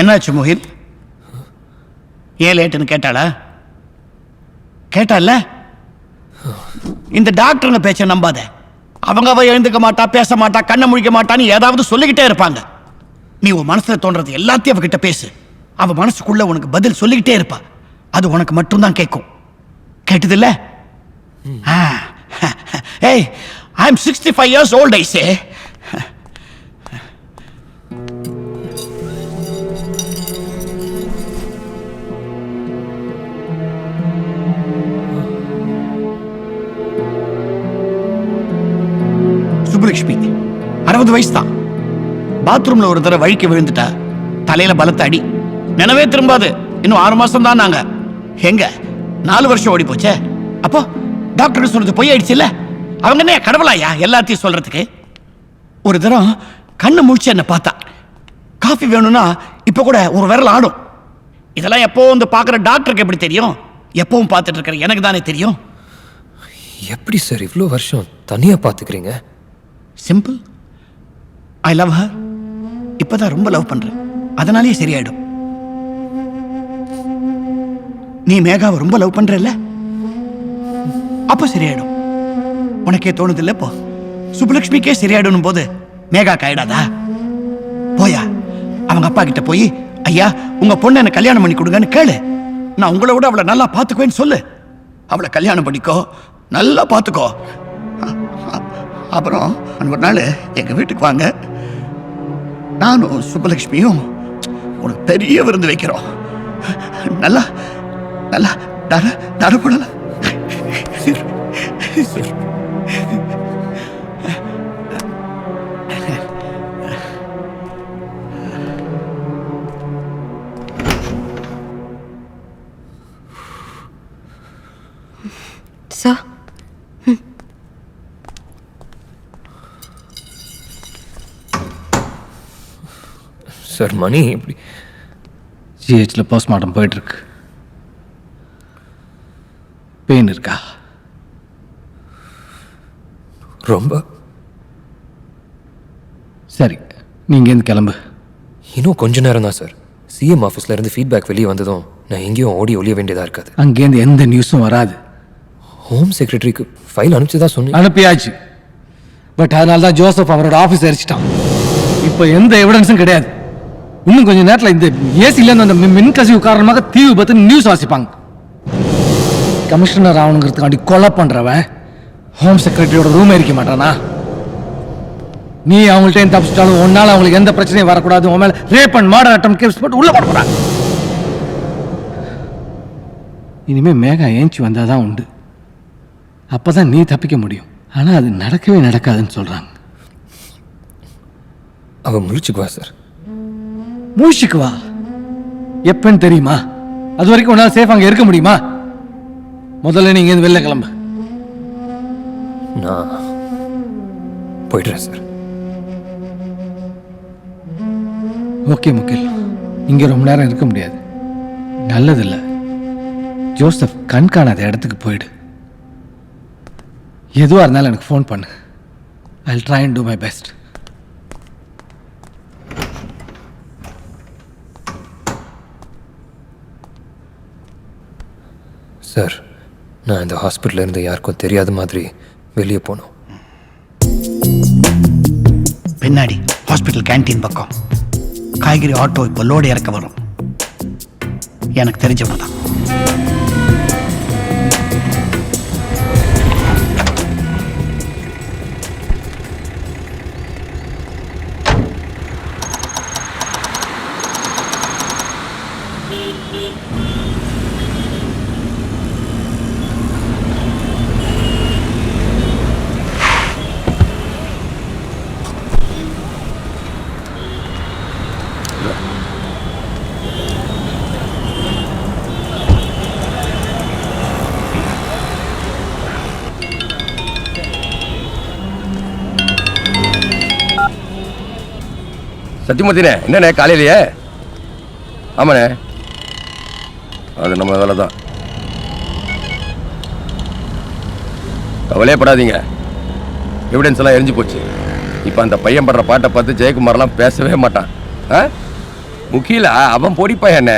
என்னாச்சு மோஹித்? ஏன் லேட்டுன்னு கேட்டால? இந்த டாக்டருங்க பேச்ச நம்பாத. அவ எழுந்துக்க மாட்டா, பேச மாட்டா, கண்ணை முழிக்க மாட்டான்னு ஏதாவது சொல்லிக்கிட்டே இருப்பாங்க. நீ உன் மனசுல தோன்றது எல்லாத்தையும் அவகிட்ட பேசு. அவ மனசுக்குள்ள உனக்கு பதில் சொல்லிக்கிட்டே இருப்பா. அது உனக்கு மட்டும்தான் கேட்கும். கேட்டதில்ல? ஏய், I am 65 years old, I say. Subbulakshmi 60 வயசு தான். பாத்ரூம்ல ஒரு தடவை வழிக்கு விழுந்துட்டா, தலையில பலத்த அடி. நினைவே திரும்பாது. இன்னும் 6 மாசம் தான். நாங்க எங்க 4 வருஷம் ஓடி போச்சே. அப்போ டாக்டர் சொன்னது பொய் ஆயிடுச்சு இல்ல? அவங்க என்ன கடவுளாயா எல்லாத்தையும் சொல்றதுக்கு? ஒரு தரம் கண்ணு முழிச்சு என்ன பார்த்தா. காஃபி வேணும்னா இப்ப கூட ஒரு விரல் ஆடும். இதெல்லாம் எப்போ வந்து பாக்குற டாக்டருக்கு எப்படி தெரியும்? எப்பவும் பார்த்துட்டு இருக்கிற எனக்கு தானே தெரியும். எப்படி சார் இவ்வளோ வருஷம் தனியா பாத்துக்கிறீங்க? சிம்பிள். I love her. இப்பதான் ரொம்ப லவ் பண்றேன். அதனாலேயே சரியாயிடும். நீ மேகாவை ரொம்ப லவ் பண்றல்ல, அப்ப சரியாயிடும். உனக்கே தோணுது இல்ல? இப்போ சுப்புலட்சுமிக்கே சரியாயிடும் போது மேகா காயிடாதா? போயா அவங்க அப்பா கிட்ட போய், ஐயா உங்க பொண்ணு என்ன கல்யாணம் பண்ணி கொடுங்கன்னு கேளு. நான் உங்களை விட அவளை நல்லா பாத்துக்குவேன்னு சொல்லு. அவளை கல்யாணம் பண்ணிக்கோ, நல்லா பாத்துக்கோ. அப்புறம் ஒரு நாள் எங்க வீட்டுக்கு வாங்க. நானும் சுப்புலட்சுமியும் உனக்கு பெரிய விருந்து வைக்கிறோம். நல்லா நல்லா தடப்படல. சார், சார் மணி எப்படி? ஜிஹெச்ல போஸ்ட்மார்ட்டம் போயிட்டு இருக்கு. பெயின் இருக்கா? ரொம்ப. சரி, நீங்க இருந்து கிளம்பு. இன்னும் கொஞ்ச நேரம் தான் சார். சிஎம் ஆஃபீஸ்ல இருந்து ஃபீட்பேக் வெளியே வந்ததும் நான் எங்கேயும் ஓடி ஒளிய வேண்டியதா இருக்காது. அங்கேருந்து எந்த நியூஸும் வராது. ஹோம் செக்ரட்டரிக்கு ஃபைல் அனுப்பிச்சதா சொன்னீங்க. அனுப்பியாச்சு. பட் அதனால தான் ஜோசப் அவரோட ஆஃபீஸ் எரிச்சிட்டான். இப்போ எந்த எவிடன்ஸும் கிடையாது. இன்னும் கொஞ்சம் நேரத்தில் இந்த ஏசிலேருந்து அந்த மின்கசிவு காரணமாக தீ விபத்து நியூஸ் வாசிப்பாங்க. கமிஷனர் ஆகணுங்கிறதுக்காண்டி கொலை பண்றவன் ஹோம் செக்ரட்டரியோட ரூம் எரிக்க மாட்டானா? நீ அவங்கள்ட்ட தப்பிச்சிட்டாலும் ஒன்னால அவங்களுக்கு எந்த பிரச்சனையும் வரக்கூடாது. உன் மேல rape and murder attempt case போட்டு உள்ள போட போறாங்க. இனிமே மேகா ஏஞ்சி வந்தாதான் உண்டு. அப்பதான் நீ தப்பிக்க முடியும். ஆனா அது நடக்கவே நடக்காதுன்னு சொல்றாங்க. அவ முழிச்சுக்குவா சார். மூச்சுக்குவா? எப்பன்னு தெரியுமா? அது வரைக்கும் உன்னால சேஃப் அங்க இருக்க முடியுமா? முதல்ல நீங்க இருந்து வெளில கிளம்பு. நான் போயிடுறேன் சார். ஓகே முகில், இங்க ரொம்ப நேரம் இருக்க முடியாது. நல்லதில்லை. ஜோசப் கண் காணாத இடத்துக்கு போயிடு. எதுவாக இருந்தாலும் எனக்கு ஃபோன் பண்ணு. I will try and do my best. Sir, நான் இந்த ஹாஸ்பிட்டலில் இருந்து யாருக்கும் தெரியாத மாதிரி வெளியே போனோம். பின்னாடி ஹாஸ்பிட்டல் கேன்டீன் பக்கம் காய்கறி ஆட்டோ இப்போ லோடு இறக்க வரும். எனக்கு தெரிஞ்சவங்க தான். சத்தியமூர்த்தினே, என்னண்ணே காலையிலையே? ஆமாண்ணே, அது நம்ம வேலை தான். கவலையப்படாதீங்க, எவிடன்ஸ் எல்லாம் எரிஞ்சு போச்சு. இப்போ அந்த பையன் படுற பாட்டை பார்த்து ஜெயக்குமார்லாம் பேசவே மாட்டான். முக்கியல அவன் பொடிப்பா என்ன,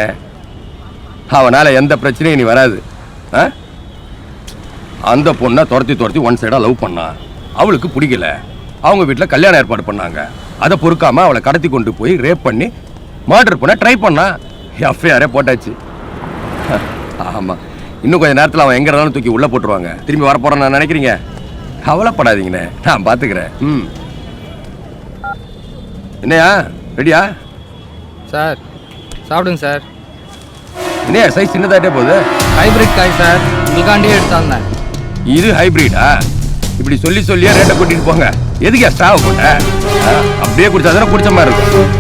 அவனால எந்த பிரச்சனையும் நீ வராது. அந்த பொண்ணை துரத்தி ஒன் சைடா லவ் பண்ணான். அவளுக்கு பிடிக்கல. அவங்க வீட்டில் கல்யாணம் ஏற்பாடு பண்ணாங்க. அதை பொறுக்காம அவளை கடத்தி கொண்டு போய் ரேப் பண்ணி மர்டர் பண்ண ட்ரை பண்ணான். எஃப்ஐஆரே போட்டாச்சு. ஆமாம், இன்னும் கொஞ்சம் நேரத்தில் அவன் எங்கே இருந்தாலும் தூக்கி உள்ளே போட்டுருவாங்க. திரும்பி வரப்போறான்னு நான் நினைக்கிறீங்க? கவலைப்படாதீங்கண்ணே, நான் பார்த்துக்கிறேன். என்னையா ரெடியா? சார் சாப்பிடுங்க சார். என்னையா சைஸ் சின்னதாகிட்டே போகுது? ஹைப்ரிட் காய் சார், உங்களுக்காண்டியே எடுத்தாங்க. இது ஹைப்ரிடா? இப்படி சொல்லியே ரேட்டை கூட்டிட்டு போங்க. எதுக்கு ஸ்டாவ் போட்ட? அப்படியே குடிச்சாதானே குடிச்ச மாதிரி இருக்கும்.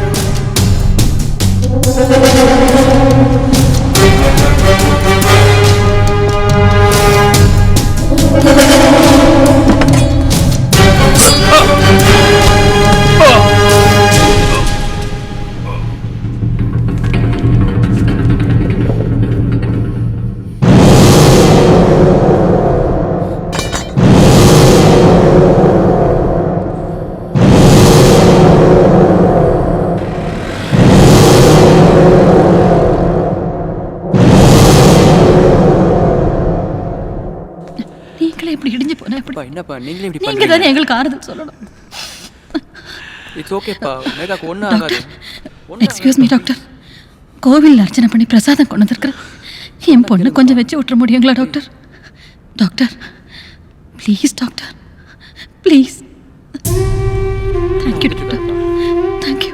என்னப்பா நீங்களே இப்படி நீங்க தானே எங்களுக்கு ஆறுதல் சொல்லணும். இட்ஸ் ஓகேப்பா, மேகாக்கு ஒன்றும் ஆகாது. எக்ஸ்கியூஸ் மீ டாக்டர், கோவில் அர்ச்சனை பண்ணி பிரசாதம் கொண்டு வந்திருக்கிறேன். என் பொண்ணு கொஞ்சம் வச்சு விட்டுற முடியுங்களா doctor? Doctor please doctor, please. Thank you doctor, thank you.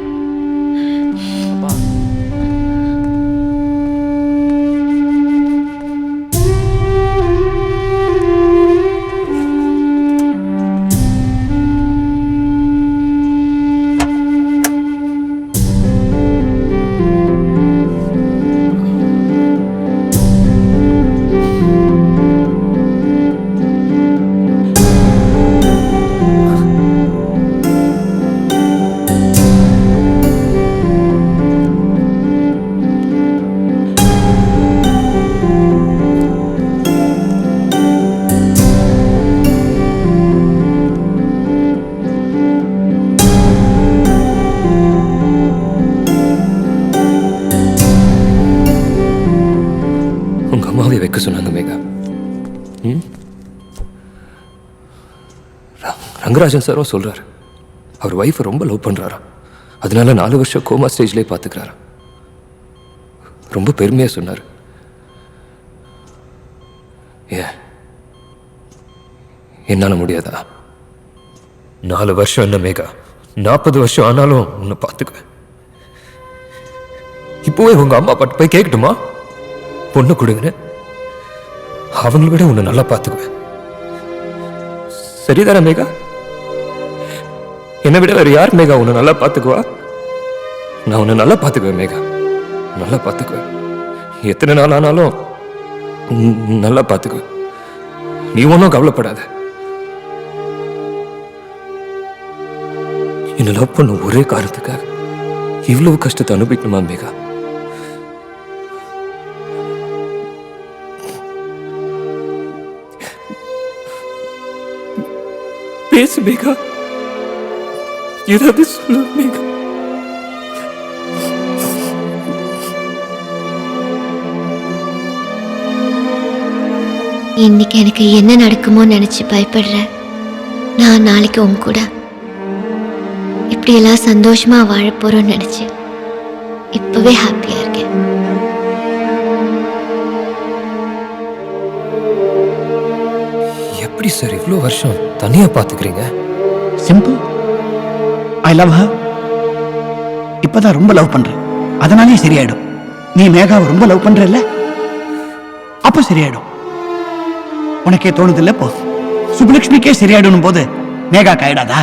வைக்க சொன்னாங்க மேகா. ரங்கராஜன் சாரும் சொல்றாரு, அவர் ஒய்ஃபை ரொம்ப லவ் பண்றாரா, அதனால 4 வருஷம் கோமா ஸ்டேஜ்லேயே பார்த்துக்கிறாரா. ரொம்ப பெருமையா சொன்னார். ஏன் என்னால முடியாதா? 4 வருஷம் என்ன மேகா, 40 வருஷம் ஆனாலும் உன்னை பார்த்துக்குவேன். இப்போவே உங்க அம்மா பாட்டு போய் கேட்கட்டுமா? பொண்ணு கொடுங்கன்னு. அவங்களை விட உன்னை நல்லா பார்த்துக்குவேன். சரிதானே மேகா? என்னை விட வேற யார் மேகா உன்னை நல்லா பார்த்துக்குவா? நான் உன்னை நல்லா பார்த்துக்குவேன் மேகா, நல்லா பார்த்துக்குவேன். எத்தனை நாள் ஆனாலும் நல்லா பார்த்துக்குவேன். நீ ஒன்றும் கவலைப்படாத. என்ன லவ் பண்ண ஒரே காரணத்துக்காக இவ்வளவு கஷ்டத்தை அனுபவிக்கணுமா மேகா? பேசு மேகா, ஏதாவது சொல்லு மேகா. இன்னைக்கு எனக்கு என்ன நடக்குமோ நினைச்சு பயப்படுறேன். நான் நாளைக்கு உன் கூட இப்படியெல்லாம் சந்தோஷமா வாழ போறோம்னு நினைச்சு இப்பவே ஹாப்பியா இருக்கேன். எப்படி சார் இவ்வளோ வருஷம் தனியா பாத்துக்கிறீங்க? Simple, I love her. இப்பதான் ரொம்ப லவ் பண்றேன், அதனாலே சரியாயிடும். நீ மேகாவை ரொம்ப லவ் பண்றல்ல, அப்ப சரியாயிடும். உனக்கே தோணுதில்ல, போ சுப்புலட்சுமிக்கே சரியாயிடும் போது மேகா ஆயிடாதா?